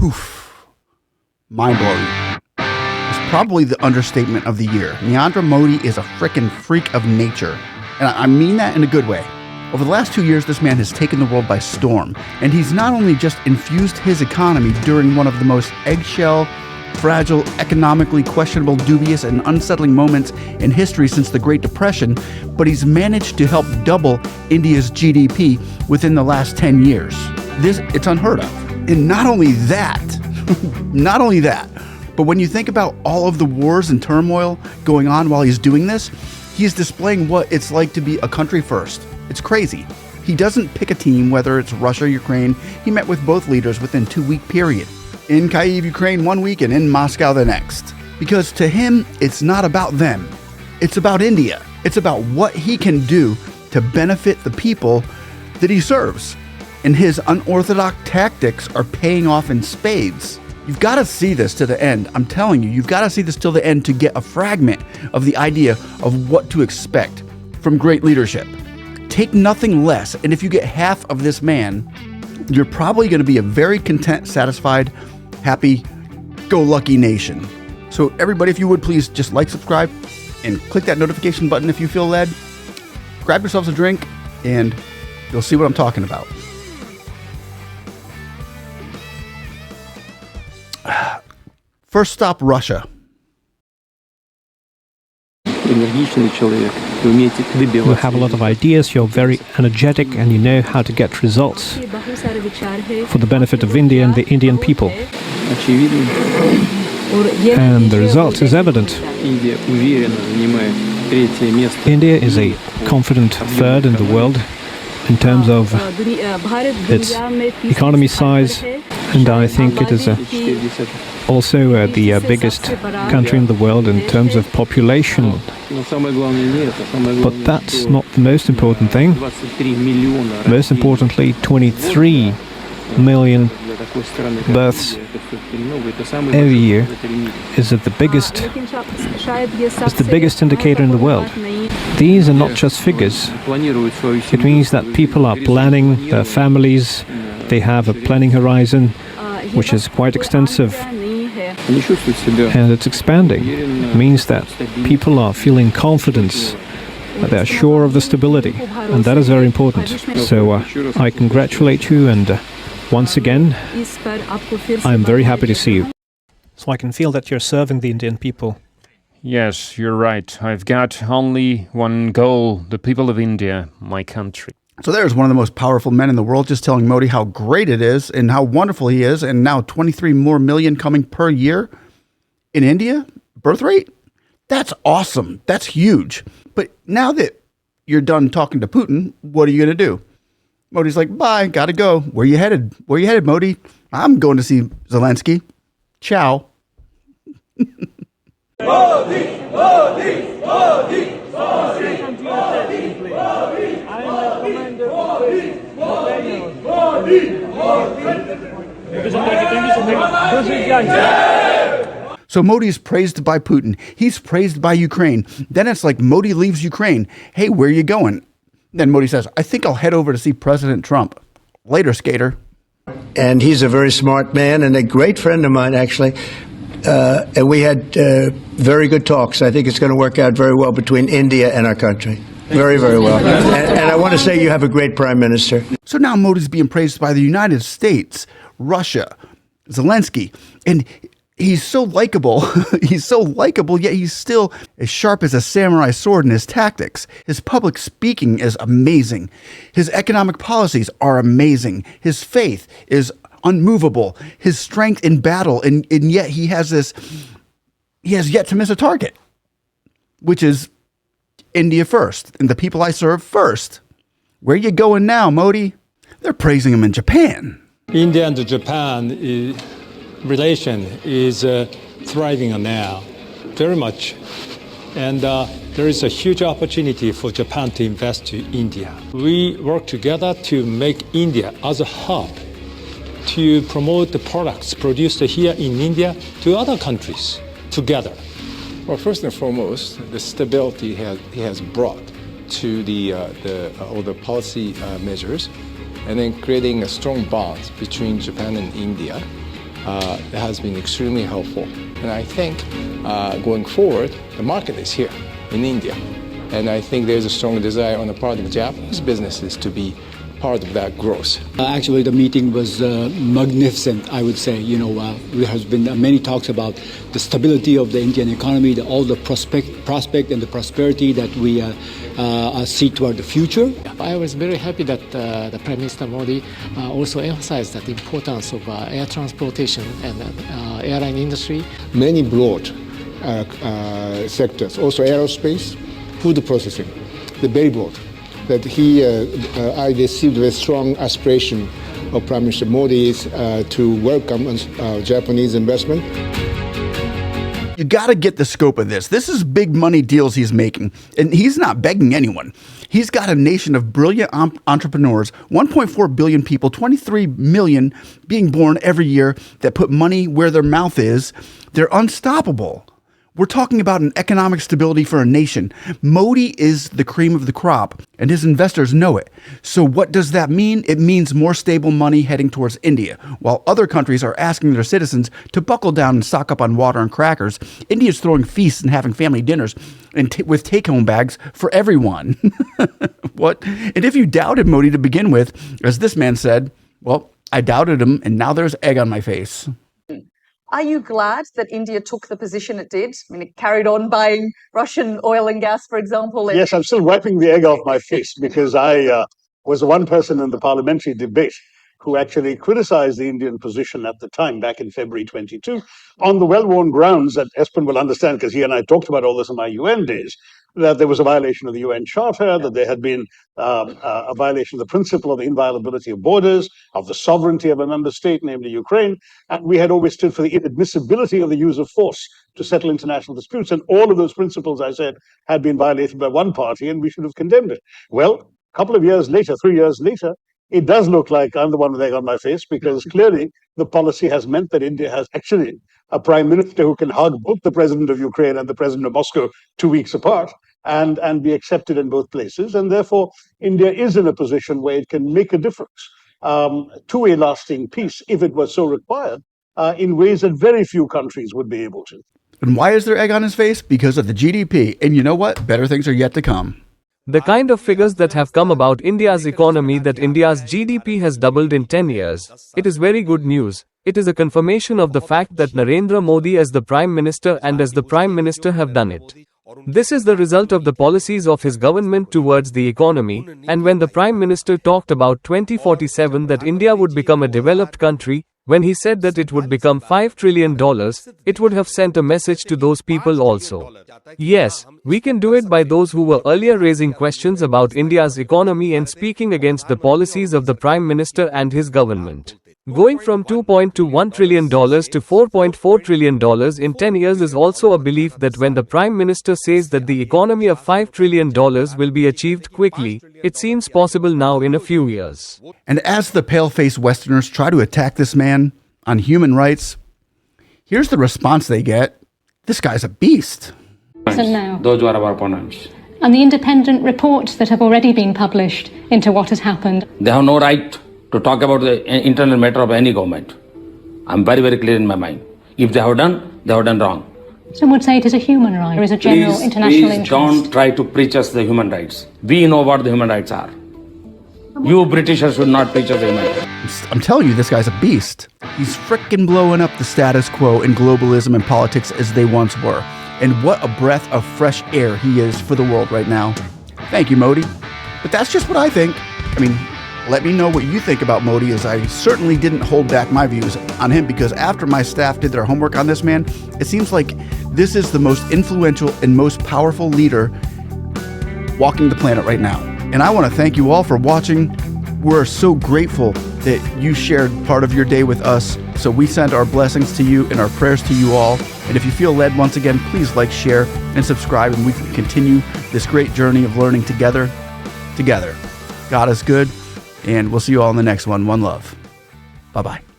Poof. Mind-blowing. It's probably the understatement of the year. Narendra Modi is a frickin' freak of nature. And I mean that in a good way. Over the last 2 years, this man has taken the world by storm. And he's not only just infused his economy during one of the most eggshell, fragile, economically questionable, dubious, and unsettling moments in history since the Great Depression, but he's managed to help double India's GDP within the last 10 years. It's unheard of. And not only that, but when you think about all of the wars and turmoil going on while he's doing this, he's displaying what it's like to be a country first. It's crazy. He doesn't pick a team, whether it's Russia or Ukraine. He met with both leaders within 2-week period. In Kyiv, Ukraine 1 week and in Moscow the next. Because to him, it's not about them. It's about India. It's about what he can do to benefit the people that he serves. And his unorthodox tactics are paying off in spades. You've got to see this to the end. I'm telling you, you've got to see this till the end to get a fragment of the idea of what to expect from great leadership. Take nothing less, and if you get half of this man, you're probably going to be a very content, satisfied, happy, go lucky nation. So everybody, if you would please just like, subscribe, and click that notification button if you feel led. Grab yourselves a drink, and you'll see what I'm talking about. First stop, Russia. You have a lot of ideas, you're very energetic, and you know how to get results for the benefit of India and the Indian people. And the result is evident. India is a confident third in the world in terms of its economy size, and I think it is also the biggest country in the world in terms of population. But that's not the most important thing. Most importantly, 23 million births every year is the biggest indicator in the world. These are not just figures. It means that people are planning their families. They have a planning horizon which is quite extensive, and it's expanding. It means that people are feeling confidence, that they are sure of the stability, and that is very important. So I congratulate you, and once again, I'm very happy to see you. So I can feel that you're serving the Indian people. Yes, you're right. I've got only one goal, the people of India, my country. So there's one of the most powerful men in the world just telling Modi how great it is and how wonderful he is, and now 23 more million coming per year in India, birth rate. That's awesome. That's huge. But now that you're done talking to Putin, what are you going to do? Modi's like, bye, gotta go. Where you headed? Where you headed, Modi? I'm going to see Zelensky. Ciao. Modi, Modi, Modi, Modi, Modi, So Modi is praised by Putin. He's praised by Ukraine. Then it's like Modi leaves Ukraine. Hey, where are you going? Then Modi says, I think I'll head over to see President Trump. Later, skater. And he's a very smart man and a great friend of mine, actually. And we had very good talks. I think it's going to work out very well between India and our country. Very, very well. And I want to say you have a great prime minister. So now Modi's being praised by the United States, Russia, Zelensky, and he's so likable. He's so likable, yet he's still as sharp as a samurai sword in his tactics. His public speaking is amazing. His economic policies are amazing. His faith is unmovable. His strength in battle, and yet he has yet to miss a target, which is India first, and the people I serve first. Where you going now, Modi? They're praising him in Japan. India and Japan relation is thriving now, very much. And there is a huge opportunity for Japan to invest to India. We work together to make India as a hub to promote the products produced here in India to other countries together. Well, first and foremost, the stability he has brought to all the policy measures, and then creating a strong bond between Japan and India. has been extremely helpful. And I think going forward, the market is here in India. And I think there's a strong desire on the part of Japanese businesses to be part of that growth. Actually, the meeting was magnificent, I would say. There has been many talks about the stability of the Indian economy, all the prospect and the prosperity that we see toward the future. I was very happy that the Prime Minister Modi also emphasized the importance of air transportation and airline industry. Many broad sectors, also aerospace, food processing, they're very broad. That I received a strong aspiration of Prime Minister Modi to welcome Japanese investment. You got to get the scope of this. This is big money deals he's making, and he's not begging anyone. He's got a nation of brilliant entrepreneurs, 1.4 billion people, 23 million being born every year that put money where their mouth is. They're unstoppable. We're talking about an economic stability for a nation. Modi is the cream of the crop, and his investors know it. So what does that mean? It means more stable money heading towards India. While other countries are asking their citizens to buckle down and stock up on water and crackers, India's throwing feasts and having family dinners and with take-home bags for everyone. What? And if you doubted Modi to begin with, as this man said, well, I doubted him, and now there's egg on my face. Are you glad that India took the position it did? I mean, it carried on buying Russian oil and gas, for example. Yes, I'm still wiping the egg off my face because I was the one person in the parliamentary debate who actually criticized the Indian position at the time, back in February 22, on the well-worn grounds that Espen will understand, because he and I talked about all this in my UN days, that there was a violation of the UN Charter, that there had been a violation of the principle of the inviolability of borders, of the sovereignty of a member state, namely Ukraine, and we had always stood for the inadmissibility of the use of force to settle international disputes, and all of those principles, I said, had been violated by one party, and we should have condemned it. Well, a couple of years later, 3 years later, it does look like I'm the one with egg on my face, because clearly the policy has meant that India has actually a prime minister who can hug both the president of Ukraine and the president of Moscow 2 weeks apart and be accepted in both places. And therefore, India is in a position where it can make a difference to a lasting peace, if it was so required, in ways that very few countries would be able to. And why is there egg on his face? Because of the GDP. And you know what? Better things are yet to come. The kind of figures that have come about India's economy, that India's GDP has doubled in 10 years, it is very good news. It is a confirmation of the fact that Narendra Modi as the Prime Minister and as the Prime Minister have done it. This is the result of the policies of his government towards the economy, and when the Prime Minister talked about 2047 that India would become a developed country, when he said that it would become $5 trillion, it would have sent a message to those people also. Yes, we can do it by those who were earlier raising questions about India's economy and speaking against the policies of the Prime Minister and his government. Going from $2.21 trillion to $4.4 trillion in 10 years is also a belief that when the Prime Minister says that the economy of $5 trillion will be achieved quickly, it seems possible now in a few years. And as the pale-faced Westerners try to attack this man on human rights, here's the response they get. This guy's a beast. Now. Those were our opponents. And the independent reports that have already been published into what has happened. They have no right to talk about the internal matter of any government. I'm very, very clear in my mind. If they have done wrong. Some would say it is a human right. There is a general international interest. interest. Don't try to preach us the human rights. We know what the human rights are. You Britishers should not preach us the human rights. I'm telling you, this guy's a beast. He's frickin' blowing up the status quo in globalism and politics as they once were. And what a breath of fresh air he is for the world right now. Thank you, Modi. But that's just what I think. I mean, let me know what you think about Modi, as I certainly didn't hold back my views on him, because after my staff did their homework on this man, it seems like this is the most influential and most powerful leader walking the planet right now. And I want to thank you all for watching. We're so grateful that you shared part of your day with us. So we send our blessings to you and our prayers to you all. And if you feel led, once again, please like, share, and subscribe, and we can continue this great journey of learning together. God is good. And we'll see you all in the next one. One love. Bye-bye.